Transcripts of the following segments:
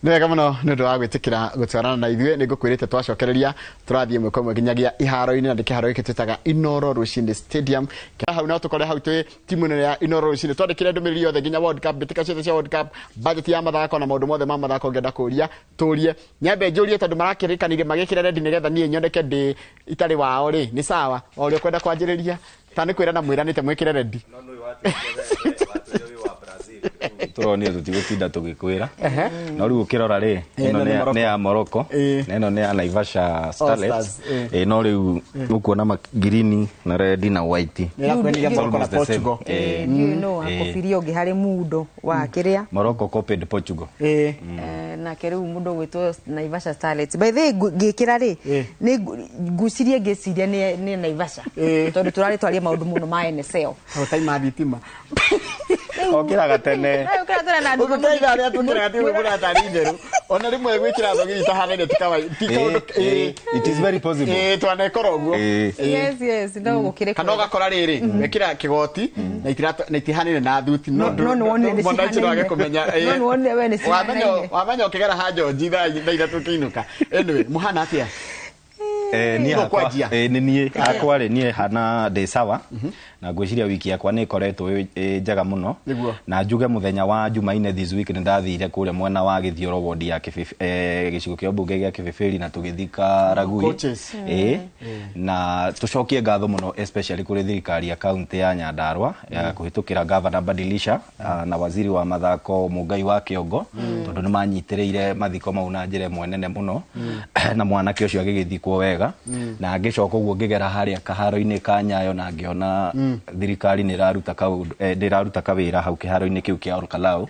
Nega muno nä ndå wa gwä tä kä ra gå twarana na ithuä nä ngå kwä rä te twacokereria tå rathiä mwä mwe nginyagia iharo-inä na ndä kä haro gä kä twätaga Inoro Rushine Stadium hau no tå kore hau twä timu nene ya Inoro Rushine twandä kä re ndå mä rä ri yothe nginya World Cup mbä tä ka ciothe cia World Cup budget ya mathako na maå ndå mothe ma mathako ngenda kå ria tå rie nyambe njå rie tondå marakä rä kanire magä kä re rendi nä getha niä nyoneke ndä itarä wao rä nä sawa o rä å kwenda kwanjä rä ria ta nä kwä rana mwä ranä te mwä kä re rendi turonio tutigotinda tugikwira no riu ukirora ri ino ne ya Morocco na ino ne ya Naivasha Starlets no riu ukuona magirini na red na white Morocco na Portugal you know akofirio ngi hari mundo wa kiria Morocco copied Portugal na keriu mundo gwitwo Naivasha Starlets by the ngikira ri ni ngucirie ngiciria ni Naivasha tondu turari twaria maundu muno ma NSL hotai mathitima okiraga tene ukira na ndu ukira aria tukira timu bura tari nderu ona rimwe gwikira thogi itahanire tikawa it is very possible twane koroguo yes no gukire kana gakora riri wekira kigoti na itihanire na thuti no wone ni mwandachi no agekumenya no wone we ni wamenya ukigera hajo njitha ndaira tukinuka anyway muhana atia ni akwa ni nie akwa ri nie hana de sawa na gwiciria wiki yakwa ni koretwo njaga muno na njuge muthenya wa Jumaine this week ni ndathire kure mwena wa Githioro ward ya gicigo kia bunge gia Kibibiri na tugithika Ragui na tucokie ngatho muno especially kuri thirikari ya county ya Nyandarua ya kuhitukira governor Badilisha na waziri wa mathako Mugai wa Kiongo tondu ni manyitireire mathiko mau na njire mwenene muno na mwanake ucio agigithikwo wega na ngicoka uguo ngigera haria kaharo-ini ka Nyayo na ngiona thirikari ni raruta kawira hau kiharo-ini kiu kia Orkalau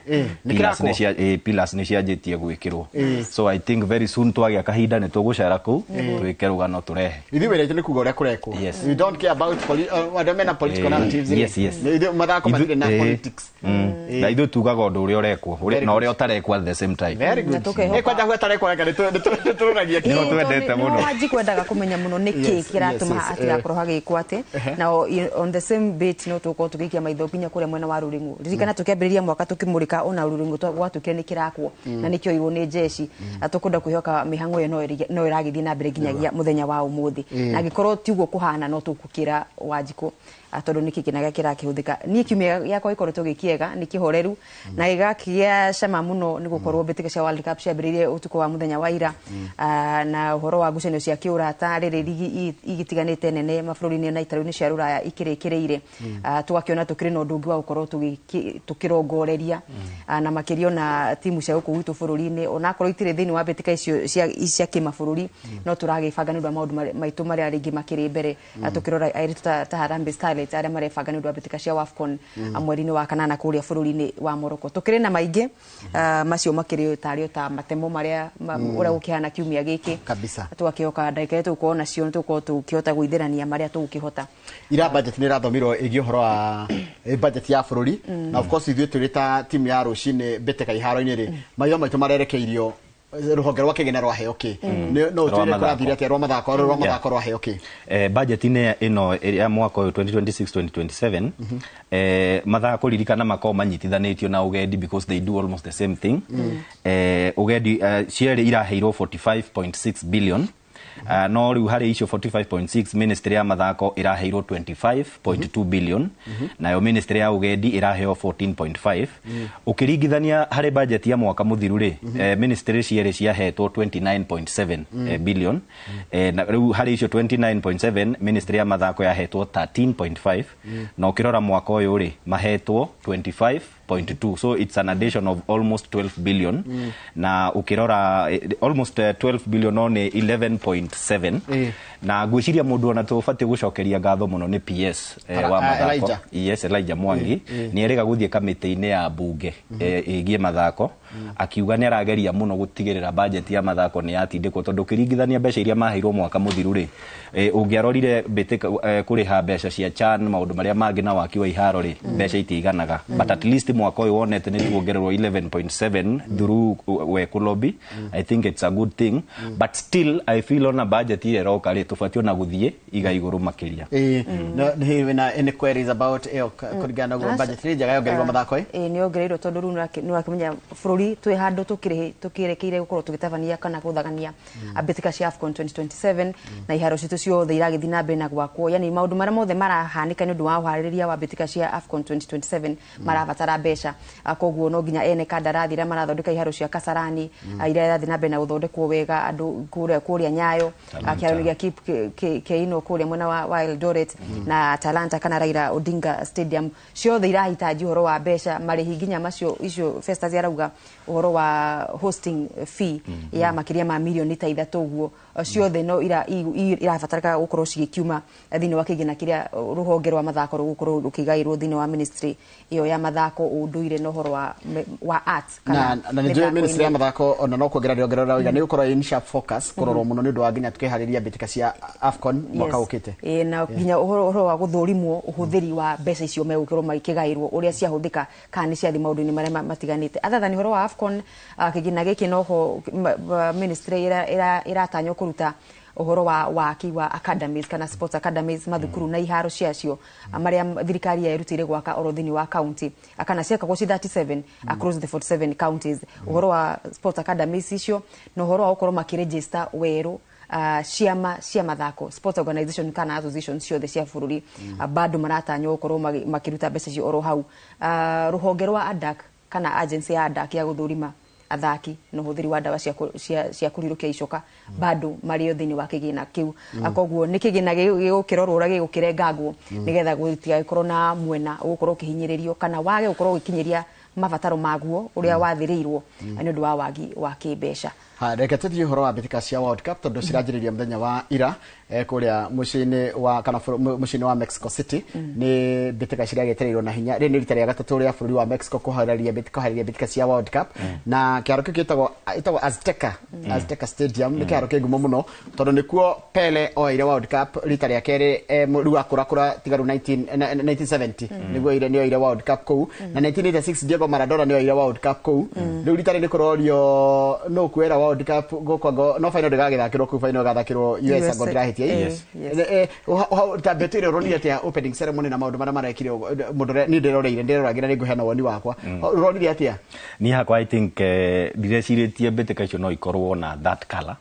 pillars ni cianjitie gwikirwo so I think very soon twagia kahinda ni tugucera ku twike rugano turehe ithi wira ni kuga uria kurekwo you don't care about political narratives yes mathako mathire na politics na ithu tugaga undu uria urekwo na uria utarekwo at the same time very good ni kwenda hu utarekwo reka ni tururagia no twendete muno waji kwendaga kumenya muno niki kiratuma atigakorwo hagikwo ati na on the same bit no tuko tugikia maitho kinya kure mwena wa Ruringu ririkana tukiambiriria mwaka tukimurika ona Ruringu gwatukire ni kirakwo na nikio irwo ni jeshi atukunda kuhoka mihango yo no iragithii na mbere nginyagia muthenya wa umuthi na gikorwo tiugo kuhana no tukukira wajiko atondo niki kinaga kirakihuthika ni kiumia yakwa ikoretwo gikiega ni kihoreru na igakia cama muno ni gukorwo mbitika cia World Cup ciambiririe utuko wa muthenya wa ira na uhoro wa ngucanio cia kiurata riri ligi igitiganite nene mabũrũri-inĩ na itaru-inĩ cia Ruraya ikirikireire tugakiona tukiri na undu ungi wa gukorwo tukirongoreria na makirio na timu cia guku gwitu bũrũri-inĩ ona korwo itire thini wa mbitika icio cia kimabũrũri no turagibanga ni maundu maitu maria ringi makiri mbere tukirora airitu ta Harambee Starlets aria marebanga ni undu wa mbitika cia AFCON mweri-inĩ wa kanana kuria bũrũri-inĩ wa Morocco tukiri na maingi macio makiri tario ta matemo maria uria gukihana kiumia giki kabisa twakioka ndagika yetu kuona cio tuko tukihota guitherania maria tugukihota ira budget ni rathomirwo igi horo wa budget ya bũrũri na of course ithuĩ tũrĩ ta timu ya Rushine mbĩtĩka iharo-inĩ ri maitho maitũ marerekeirio ruhonge rwa kigena rwa heo ki no twire kurathire atia rwa mathako rwa heo ki budget ino ya mwaka 2026-2027 mathako ririkana makao manyitithanitio na ugendi because they do almost the same thing ugendi share iraheirwo 45.6 billion no riu hari icio 45.6 ministry ya mathako iraheirwo 25.2 billion nayo ministry ya ugendi iraheo 14.5 ukiringithania hari budget ya mwaka muthiru ri ministry ciere ciahetwo 29.7 billion na riu hari icio 29.7 ministry ya mathako yahetwo 13.5 na ukirora mwaka uyu ri mahetwo 25.2 so it's an addition of almost 12 billion na ukirora almost 12 billion on 11.7 na gwiciria mundu ona tufati gucokeria ngatho muno ni PS wa mathako Elijah Mwangi ni erega guthie kamiti-ini ya bunge igie mathako akiuga ni arageria muno gutigirira budget ya mathako ni yatindikwo tondu kiringithania mbeca iria maheirwo mwaka muthiru ri ungiarorire mbitika kuriha mbeca cia CHAN maundu maria mangi na waki wa iharo ri mbeca itiganaga but at least mwaka uyu wonete ni tuongererwo 11.7 through we kulobi I think it's a good thing but still I feel on a budget ile roka ri tufatio na guthie iga iguru makiria na inquiries about kurigana go budget ri jaga yongereirwo mathako ni yongereirwo tondu ru ni wakimenya bũrũri bururi twi handu tukirekeire gukorwo tugitabania kana guthagania abitika cia AFCON 2027 na iharo citu ciothe iragithi na mbere na gwakwo yani maundu maria mothe marahanika ni undu wa uhaririria wa abitika cia AFCON 2027 marabatara mbeca koguo no nginya ene kandarathi ira marathondeka iharo cia Kasarani ira irathi na mbere na guthondekwo wega andu kuria Nyayo kiaro gia Keino kuria mwena wa Eldoret na Talanta kana Raila Odinga Stadium ciothe irahitaji uhoro wa mbeca marihi nginya macio icio Festus yarauga uhoro wa hosting fee ya makiria ma milioni ta 3 guo ciothe no irabatarika gukorwo cigikiuma thini wa kigina kiria ruhonge rwa mathako rugukorwo rukigairwo thini wa ministry iyo ya mathako unduire no uhoro wa arts kana na ndio ministry ya mathako ona no kuongerera riongerera wiga ni gukorwo in sharp focus kurorwo muno ni undu wa nginya tukihariria bitika cia AFCON mwaka ukite na nginya uhoro wa guthurimwo uhuthiri wa mbeca icio megukorwo makigairwo uria cia huthika kana ni cia thi maundu ni maria matiganite athatha ni uhoro wa AFCON kigina giki noho ministry iratanyo kuruta uhoro wa waki wa academies kana sports academies mathukuru na iharo ciacio maria thirikari ya irutire gwaka orothini wa county akana ciaka gwa 37 across the 47 counties uhoro wa sports academies icio no uhoro wa ukorwo makiregister weru ciama cia mathako sports organization kana association ciothe cia bururi bado maratanyo ukorwo makiruta mbeca cio oro hau ruhonge rwa ADAK kana agency ya ADAK ya guthurima athaki no huthiri wa dawa cia kurirukia icoka bado mario thini wa kigina kiu akoguo ni kigina gigukirorwo ura gigukirengagwo nigetha gutiga ikorwo na mwena ugukorwo kihinyiririo kana wage ukorwo gikinyiria mabataro maguo uria wathirirwo ni undu wa wagi wa kimbeca reke tuthie horo wa bitika cia World Cup tondu ciranjiriria muthenya wa ira kuria mucini wa kana mucini wa Mexico City ni bitika ciragetereirwo na hinya ri ni rita ria gatatu ria bururi wa Mexico kuhararia bitika cia World Cup na kiaro kitagwo Azteca Stadium ni kiaro kingumo muno tondu nikuo Pele oire World Cup rita ria keri riu akura tigaru 1970 niguo ire ni oire World Cup kou na 1986 Diego Maradona ni oire World Cup kou riu rita ni kurorio no kuera World Cup gukwago no final gagithakirwo ku final gathakirwo US ago ndirahitia tabetire ronire atia opening ceremony na maundu marekire mundu ni ndiroragira ni nguhena woni wakwa ronire atia ni hakwa I think direciretie bitika icio no ikorwo na that color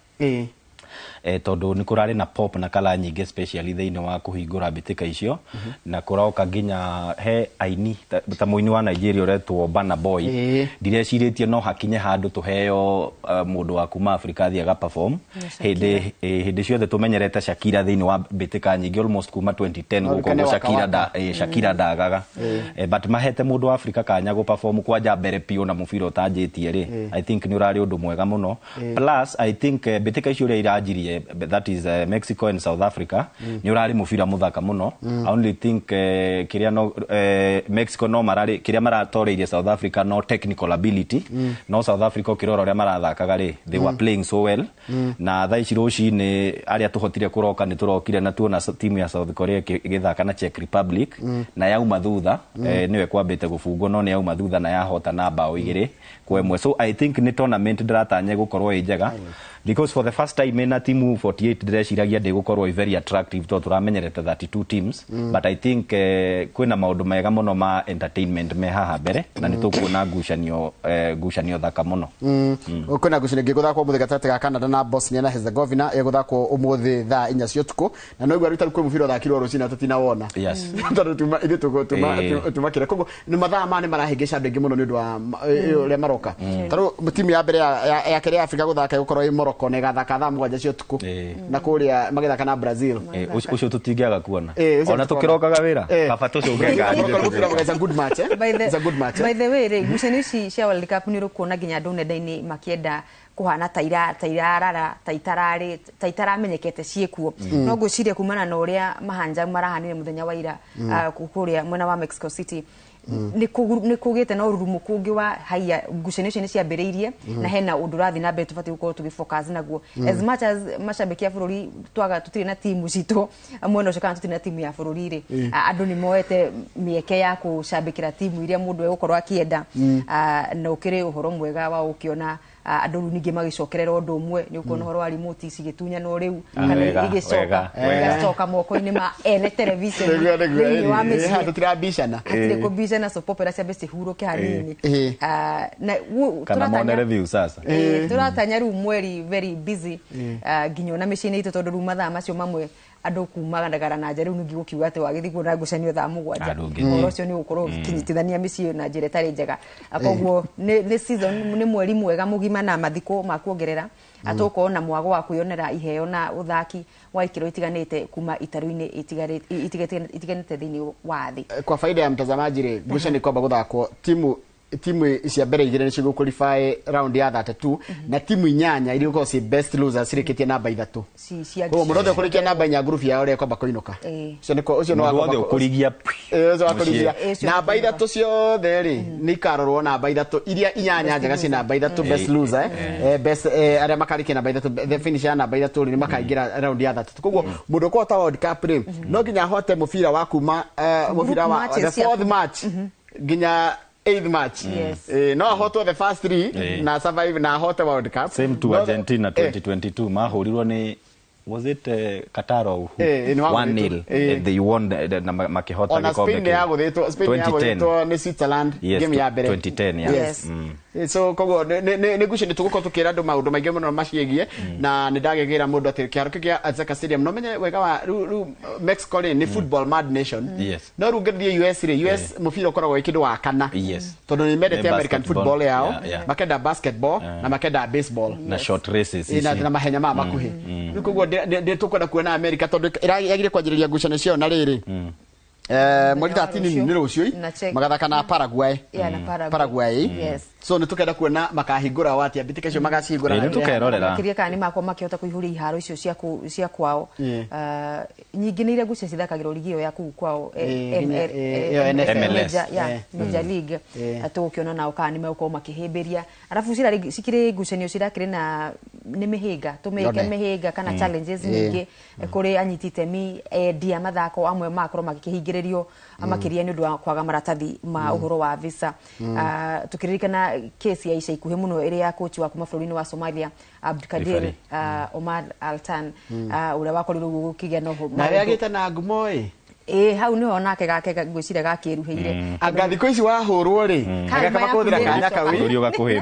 tondu ni kurari na pop na kala nyingi especially thini wa kuhingura bitika icio na kuroka nginya he aini ta muini wa Nigeria uretwo Burna Boy direciretie no hakinye handu tuheo mundu wa kuma Africa thia ga perform hindi ciothe tumenyerete Shakira thini wa bitika nyingi almost kuma 2010 guko Shakira ndagaga but mahete mundu wa Africa kanya go perform kwanja mbere pio na mubira utanjitie ri I think ni urari undu mwega muno plus I think bitika icio ria irajirie that is Mexico and South Africa ni urari mubira muthaka muno I only think kiria no Mexico no marari kiria maratoreirie South Africa no technical ability no South Africa kiroro ria marathakaga ri they were playing so well na thaici ruci ni aria tuhotire kuroka ni turokire na tuona timu ya South Korea igithaka na Czech Republic na yauma thutha niwe kwambite gubungwo no ni yauma thutha na yahota na bao igiri kwa imwe so I think ni tournament ndiratanye gukorwo njega because for the first time in a team 48 ndreciragia ndigukorwo very attractive to turamenyerete 32 teams but I think kwina maundu mega muno ma entertainment me haha mbere na nitukuona ngucanio thaka muno kwina ngucanio ngiguthakwo muthi gatete ga Canada na Bosnia na Herzegovina iguthakwo umuthi thaa 4 cia utuku na no igwa rita kwi mubira thakirwo rucina tutinawona tondu tumakire koguo ni mathaa mane marahingisha andu ingi muno ni undu wa ria maroka tondu timu ya mbere ya kere Africa guthaka gukorwo Morocco ne gathaka thaa 7 cia utuku na kuria magithaka na Brazil ucio tutingiaga kuona ona tukirokaga wira kaba tucungenga it's a good match it's a good match by the way ngucanio ici cia World Cup ni rukuona nginya andu nenda-ini makienda kuhana taitaramenyekete ciekuo no ngwiciria kumana na uria mahanja marahanire muthenya wa ira kuria mwena wa Mexico City ni kugite na ururumu kungi wa haya ngucanio icio ni ciambiriirie na hena undu rathi na mbere tubati gukorwo tugifocus naguo as much as mashabiki ya bururi twaga tutire na timu citu mwena ucio kana tutire na timu ya bururi ri andu ni moete mieke ya kucambikira timu iria mundu egukorwo akienda na ukiri uhoro mwega wa ukiona andu ningi magicokerera undu umwe ni ukuona horo wa remote cigitunya no riu kana igicoka moko-ini ma ene television ni wa meci tutirabicana atire kubicana so popera cia beci huruke hanini na kana mone review sasa turatanya riu mweri very busy nginyo na meci-ini itu tondu riu mathaa macio mamwe andu kumagandagara na njariu ngi gukiuga ati wagithi kuona ngucanio thaa mugwanja horo cio ni gukorwo kinyitithania micii na njira itari njega akoguo ni season ni mweri mwega mugima na mathiko ma kuongerera atoko na mwago wa kuyonera iheo na uthaki wa ikiro itiganite kuma itaru-ini itiganite thini wa thi. Kwa faida ya mtazamaji ri ngucanio kwamba guthakwo timu cia mbere igire nicio qualify round ya 32 na timu inyanya iria uko si best losers cirikitie namba 3 kwa murodo kurikia namba nya group ya ore kwamba kuinuka ucio no akwa kurigia ucio akurigia namba 3 ciothe ri ni karorwo namba 3 iria inyanya njaga ci namba 3 best loser best aria makarikia namba 3 the finish ya namba 3 ni makaingira round ya 3 koguo mundu ko ta World Cup ri no nginya hote mubira wa kuma mubira wa the fourth match nginya 8th match. No hoto the first 3 na survive na hoto World Cup. Same to Argentina 2022 mahurirwo ni was it Qatar who 1-0 they won the makihota the Spain ya guthitwo ni Switzerland game ya mbere 2010 yes so kogo ne gushi ni tuguko tukira andu maundu maingi muno maciegie na ni ndagegira mundu ati kiaro kia Azteca Stadium no menye wega wa Mexico ni football mad nation no rungirie US mufiro koragwo ikindu wa kana tondu ni mendete American football yao makenda basketball na makenda baseball na short races na mahenya ma makuhi kogo de tukwenda kuona America tondu iragire kwanjiriria ngucanio cio na riri mweri 13 ni rucio magathaka na Paraguay so ni tukenda kuona makahingura wati abitika cio magacihingura ni tukerorera kiria kana ni makwa makihota kuihuri iharo icio cia kwao nyingi ni iria gucia cithakagirwo ligio ya kuu kwao MLS Major League atukiona nao kana ni mauko makihimbiria arafu cikire ngucanio cirakire na ni mihinga tumeke mihinga kana challenges nyingi kuri anyitite mi dia mathako amwe makoro makihingiririo amakiria ni undu wa kwaga maratathi ma uhoro wa visa tukiririkana kesi ya ica ikuhi muno iri ya coach wa kuma bũrũri-inĩ wa Somalia Abdikadir Omar Altan uria wakorirwo gukigia no na yagite na ngumo hau ni onake gake ngwicire gakiruhire anga thiko ici wahurwo ri agakaba kuthira kanya kawi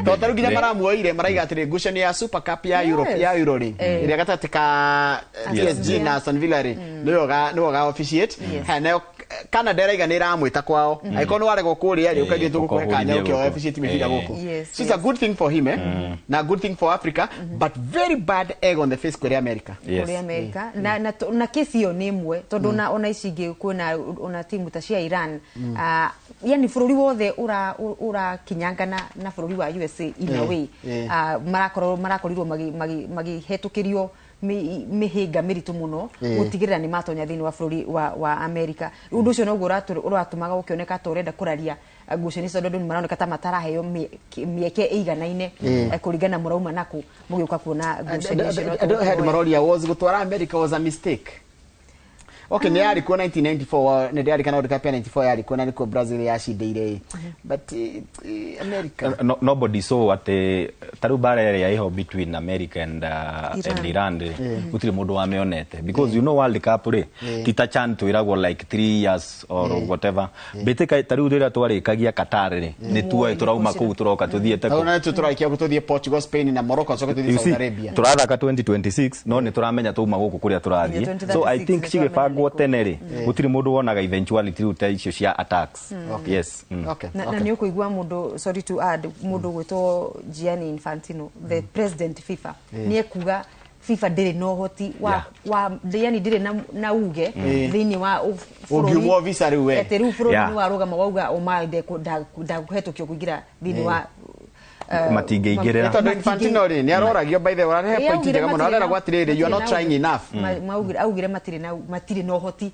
to taru nginya maramuoire maraiga atiri ngucanio ya Super Cup ya Europe ya Euro ri iria gatati ka PSG na Aston Villa ri niyo ga officiate nayo Canada raiga ni ramwita kwao aikono warego kuria ri ukagitwo gukwe kanya ukio officiate mihira guku so it's a good thing for him na good thing for Africa but very bad egg on the face kuri America na kesi hiyo ni imwe tondu ona icingi kuna ona timu ta cia Iran yani bururi wothe ura kinyangana na bururi wa USA in a way marakorirwo magihetukirio mihinga miritu muno gutigirira ni matonya thini wa bururi wa America undu ucio no uratumaga ukioneka ta urenda kuraria ngucanio icio ndu maroneka ta mataraheo mieke iganaine kuringana murauma naku mugiuka kuona ngucanio icio head maroria was gutwara America was a mistake. Okay, ni yari kwa 1994 ni yari kana World Cup 94 yari kwa niko Brazil yashindeire but America nobody saw at taru barrier ya iho between America and Iran utile mundu wa meonete because you know World Cup re tita chanto iragwo like 3 years or whatever beteka taru rira twarikagia Qatar re ni tuwe turauma ku turoka tuthiete ko na turaikia gututhie Portugal Spain na Morocco soka tuthie Saudi Arabia turathaka 2026 no ni turamenya tuuma guku kuria turathie so I think chigefagwo tenere gutiri mundu wonaga eventuality ruta icio cia attacks yes na ni ukuigwa mundu sorry to add mundu gwitwo Gianni Infantino the president FIFA ni ekuga FIFA ndiri no hoti wa yani ndiri na uge thini wa ugiumwo visa riwe eteru furoni wa rugama wauga omalde ndaguhetukio kuingira thini wa matingeigerera tondu Infantino ri ni aroragio by the way he point njega muno arera gwatiriri you are not trying enough augire matiri no hoti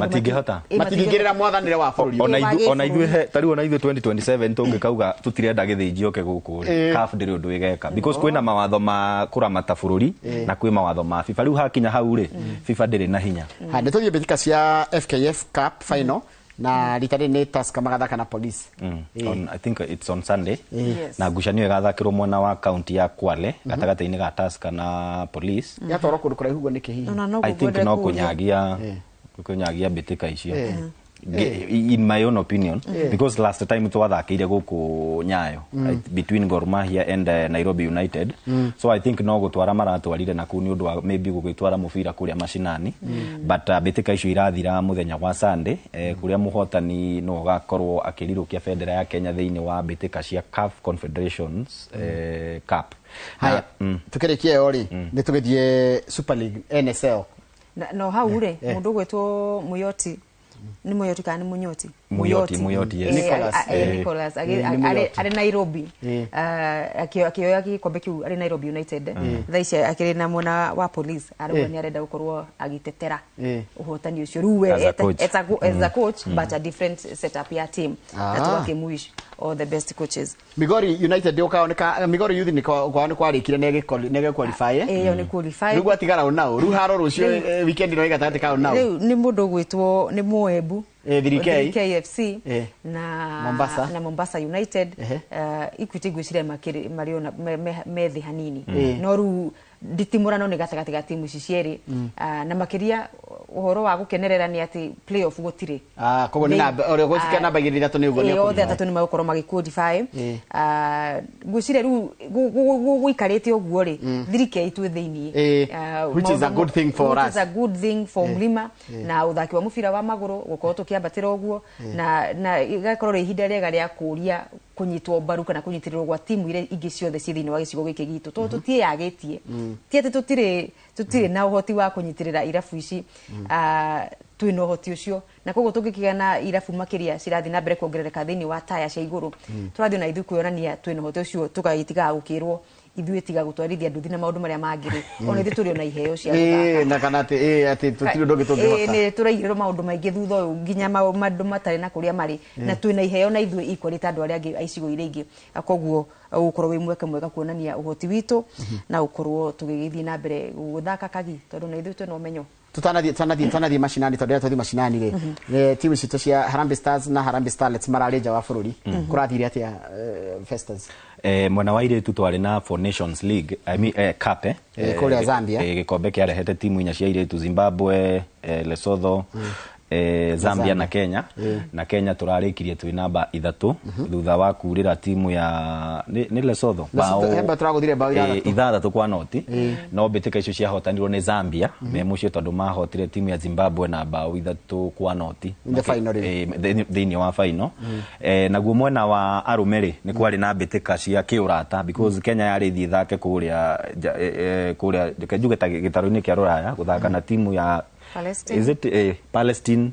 matingihota matingigerera mwathanire wa bururi ona ithuĩ tari ona ithuĩ 2027 tungikauga tutirenda githĩnjioke guku CAF ndiri undu igeka because kwina mawatho ma kuramata bururi na kwi mawatho ma FIFA riu hakinya hau ri FIFA ndiri na hinya nĩ tũthiĩ mbĩtĩka cia FKF Cup final na ritari ni Tusker magathaka na Police. I think it's on Sunday. Yes. Na ngucanio igathakirwo mwena wa county ya Kwale gatagata-ini ga Tusker na Police. Yatoro kundu kuraihu guo niki hihi. I think no kunyagia mbitika icio. In my own opinion, because last time twathakiire guku Nyayo between Gor Mahia and Nairobi United, so I think no gutwara maratwarire na kuni undu wa maybe gugitwara mubira kuria mashinani, but mbitika icio irathira muthenya wa Sunday kuria muhotani no gakorwo akirirukia bendera ya Kenya thiini wa mbitika cia CAF Confederations Cup. Haya, tukirikie ori ni tugithie Super League NSL. No haure mundu gwetwo Muyoti ni Muyoti kana ni Munyoti? Muyoti, yes. Nicholas ari Nairobi akioya gikombe kiu ari Nairobi United thaici akiri na mwana wa Police ariko ni arenda gukorwo agitetera uhotani ucio ruwe as a coach but a different setup ya team atubakimuish all the best coaches. Migori United ukaoneka Migori Youth ni kwarikire nege qualify ni qualify rugo atigara unao ruharo rucio weekend no igatagati ka unao ni mundu gwitwo ni Moebu KFC na Mombasa United Equity gwicire mariona methi hanini no ru nditimurano ni gatagati ga timu cicieri na makiria uhoro wa gukenerera ni ati playoff gutire kogo ni ore gutika namba igiri thatu ni ugo ni othe atatu ni magukoro magiqualify gwicire ru guikarite oguo ri thirike itu thiini which is a good thing for us. It's a good thing for Mlima na uthaki wa mufira wa maguru gukorwo tukiambatira oguo na igakorwo ihinda rega ria kuria kunyitwo mbaru kana kunyitirwo gwa timu ile ingi ciothe cithini wa gicigo giki gitu tutie yagetie tiete tutire na uhoti wa kunyitirira irafu ici twina uhoti ucio na koguo tungikigana irafu makiria cirathi na mbere kuongerereka thini wa taya cia iguru turathi na ithu kuyonania twina uhoti ucio tugagitiga gukirwo ithuĩ tiga gutwarithia nduthi na maundu maria mangiri ona ithuĩ turi na iheo cia na kana ati tutiri ndogi tungihota ni turaigirwo maundu maingi thutha uyu nginya maundu matari na kuria mari na twina iheo na ithuĩ equally ta andu aria angi aicigo iria ingi koguo ukorwo wi mweke mwega kuonania uhoti witu na ukorwo tugigithii na mbere guthaka kagi tondu na ithuĩ twina umenyo tutanathie mashinani tondu twathi mashinani ri timu citu cia Harambee Stars na Harambee Starlets marari nja wa bururi kurathire atia Festas mwena wa iritu twari na Four Nations League Cup kuria Zambia gikombe kiarehete timu inya cia iritu Zimbabwe Lesotho Zambia na Kenya na Kenya turarikirie twi namba 3 thutha wa kurira timu ya ni Lesotho bao turaguthire bao 3 kwa noti no mbitika icio cia hotanirwo ni Zambia me mucio tondu mahotire timu ya Zimbabwe na bao 3 kwa noti thini wa final naguo mwena wa arumeri ni kwari na mbitika cia kiurata because Kenya yari thi thake kuria njuge ta gitaru-ini kia Ruraya guthaka na timu ya Palestine. Is it Palestine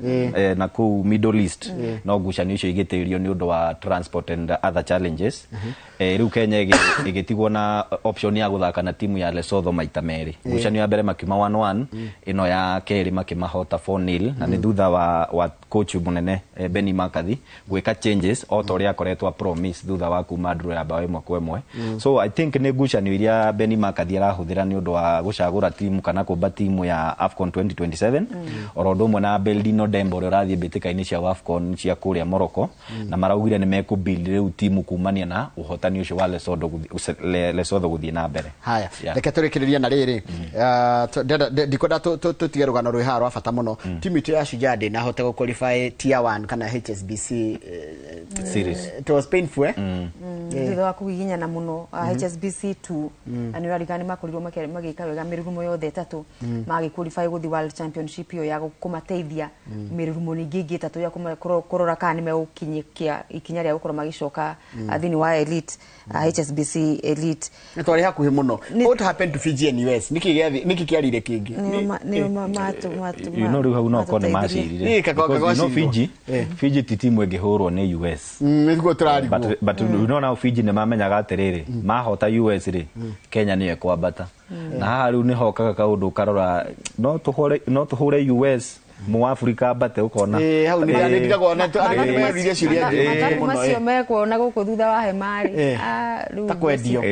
na ku Middle East no ngucanio icio igitirio ni undu wa transport and other challenges riu Kenya igitigwo na option ya guthaka na timu ya Lesotho maita meri ngucanio ya mbere makima 1-1 ino ya keri makimahota 4-0 na ni thutha wa coach munene Benny McCarthy gwika changes otoria akoretwa promise thutha wa kuma draw ya bao 1-1 so I think ni ngucanio iria Benny McCarthy arahuthira ni undu wa gucagura timu kana kumba timu ya AFCON 2027 orondo mwana Beldino Dembo rathie mbitika-ini cia AFCON cia kuria Morocco na maraugire ni mekubuild riu timu kumania na uhotani ucio wa Lesotho guthie na mbere. Haya reke turikiriria na riri ndikoda tutige rugano rwi haro afata muno timu itu ya Shujaa na hote go qualify tier 1 kana HSBC series it was painful thutha wa kugiginya na muno HSBC 2 ani warigani makorirwo magika wega mirumo yothe 3 magi qualify guthi World Championship yo ya kumateithia mirumo ningi ingi 3 ya kurora kana nimeukinyikia ikinya ria gukorwo magicoka thini wa elite HSBC elite twari hakuhi muno what happened to Fiji and US niki kiarire kingi ni matu you know riu no kone macirire no Fiji timu ingihurwo ni US niguo turarigwo but you know now Fiji ne mamenyaga atiriri mahota US ri Kenya ni ekwambata na haha riu ni hokaga kaundu karora no tuhure US mu Africa bate ukona hau ni ndigagwo na ariria ciria macio meko na guku thutha wa hemari takwendio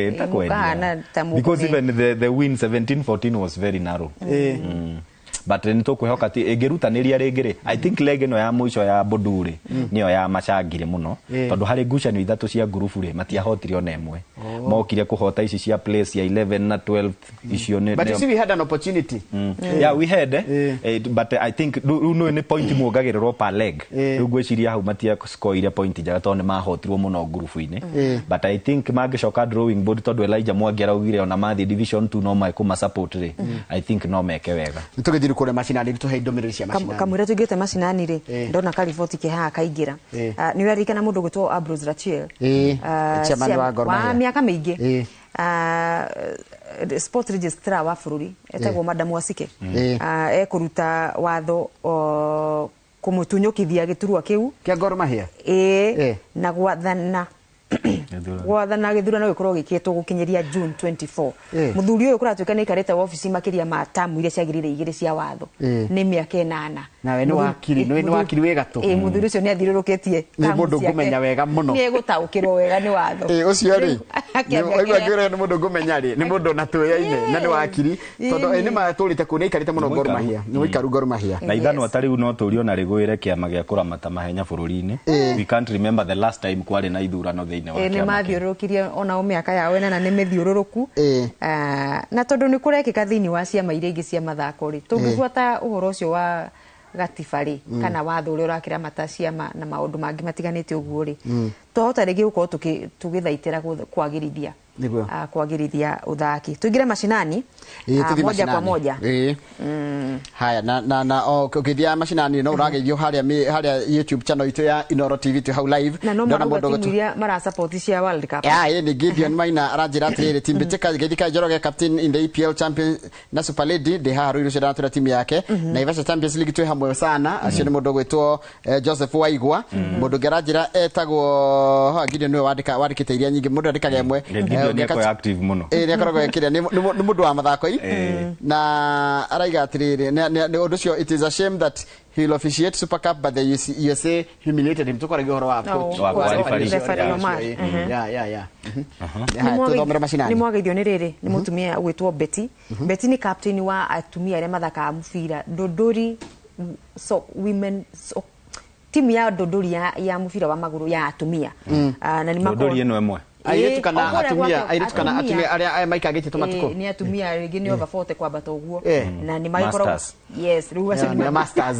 because even the win 17-14 was very narrow but nitũkwĩhoka ati ĩngĩrutanĩria rĩngĩ I think leg ĩno ya mũico ya Bodure nĩyo ya macangire mũno tondũ harĩ ngucanio ithatũ cia group rĩ matiahotire ona ĩmwe mokire kũhota ici cia place ya 11 na 12 icio nĩ but you see we had an opportunity yeah we had but I think nĩ point muongagĩrĩrwo per leg rĩu ngwĩciria hau matia score point njega tondũ nĩ mahotirwo mũno group-inĩ but I think mangĩcoka drawing board tondũ Elijah Mwangi araugire ona mathi division 2 no maikuma support rĩ I think no meke wega nitũgĩthiĩ kũrĩa macinani tũhe ndomereri cia macinani kamwĩra tũngĩte macinani rĩ ndona kariboti kĩhaha kaingĩra nĩ ũrarikana mũndũ gwĩtwo Ambrose Rachiel chairman wa Gor Mahia wa mĩaka mĩingĩ sport registrar wa bũrũri etagwo Madam Wasike ekũruta watho kũmũtunyũkithia gĩturwa kĩu kĩa Gor Mahia na gwathana gwathana gĩthurano gĩkorwo gĩkĩtwo gũkinyeria June 24 mũthuri ũyũ kũratuĩka nĩ ikarĩte ofici makĩria ma tamu iria ciagĩrĩire igĩrĩ cia watho nĩ mĩaka 8 nawe nĩ wakiri wĩ gatũ mũthuri ũcio nĩ athirũrũkĩtie nĩ mũndũ ngũmenya wega mũno nĩ gũtaũkĩrwo wega nĩ watho ũcio rĩ aigua ngĩrwo nĩ mũndũ ngũmenya rĩ nĩ mũndũ na twĩyaine na nĩ wakiri tondũ nĩ matũrĩte kũ nĩ ikarĩte mũno Gor Mahia nĩ wĩkaru Gor Mahia na ithano atariu no tũrio na rĩgwĩre kĩama gĩa kũramata mahenya bũrũri-inĩ we can't remember the last time kwarĩ na ithurano thĩinĩ wa kĩama nĩ mathiũrũrũkirie ona o mĩaka yao na nĩ mĩthiũrũrũku na tondũ nĩ kũrekĩka thĩinĩ wa ciama iria ingĩ cia mathako rĩ tũngĩbuata ũhoro ũcio wa gatiba rĩ kana watho ũrĩa ũrakĩramata ciama na maũndũ mangĩ matiganĩte ũguo rĩ twahota rĩngĩ gũkorwo tũgĩthaitĩra kwagĩrithia ũthaki tũingĩre macinani moja kwa moja haya na ukithia macinani no ũrageithio harĩa YouTube channel itu ya Inoro TV tu hau live ndona mũndũ timu mara support cia World Cup ni Gideon Maina aranjira atĩrĩrĩ timu Mbĩtĩka Gĩthika Njoroge captain in the EPL champion na Super Lady de haru iro cia tũra timu yake na Ivasha Champions League tu hamwe sana acio nĩ mũndũ gwĩtwo Joseph Waigwa mũndũ ngaranjira etagwo Gideon nĩwe wandĩkĩte iria nyingĩ mũndũ andĩkaga ĩmwe nĩ active muno nĩ akoragwo ekĩrĩa nĩ mũndũ wa mathako-inĩ na araiga atĩrĩrĩ nĩ ũndũ ũcio it is a shame that he will officiate Super Cup but the USA humiliated him tukoragio horo wa coach nĩ mwageithio nĩ rĩrĩ nĩ mũtumia gwĩtwo Betty Betty nĩ captain wa atumia arĩa mathakaga mũbira Ndũndũri women timu ya Ndũndũri ya mũbira wa magũrũ ya atumia na nĩ Ndũndũri ĩno ĩmwe airetu kana atumia arĩa maikagĩte tomatuko nĩ atumia rĩngĩ nĩ over 40 kwambata ũguo na nĩ magĩkorwo yes rĩu acio nĩ masters